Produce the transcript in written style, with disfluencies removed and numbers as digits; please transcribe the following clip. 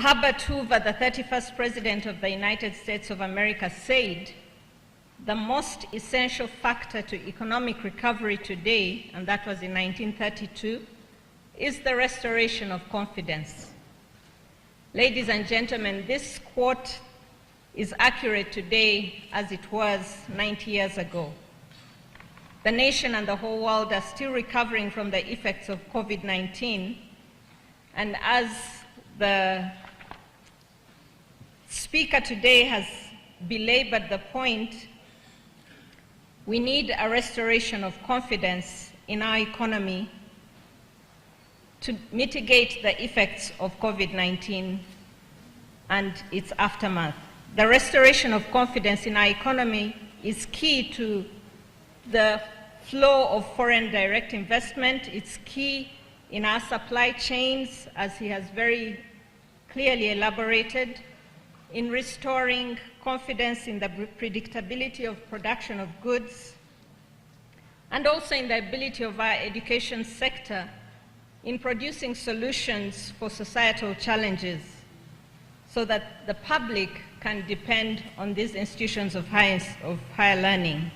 Herbert Hoover, the 31st President of the United States of America, said, the most essential factor to economic recovery today, and that was in 1932, is the restoration of confidence. Ladies and gentlemen, this quote is accurate today as it was 90 years ago. The nation and the whole world are still recovering from the effects of COVID-19, and as the speaker today has belabored the point, we need a restoration of confidence in our economy to mitigate the effects of COVID-19 and its aftermath. The restoration of confidence in our economy is key to the flow of foreign direct investment. It's key in our supply chains, as he has very clearly elaborated, in restoring confidence in the predictability of production of goods, and also in the ability of our education sector in producing solutions for societal challenges so that the public can depend on these institutions of higher learning.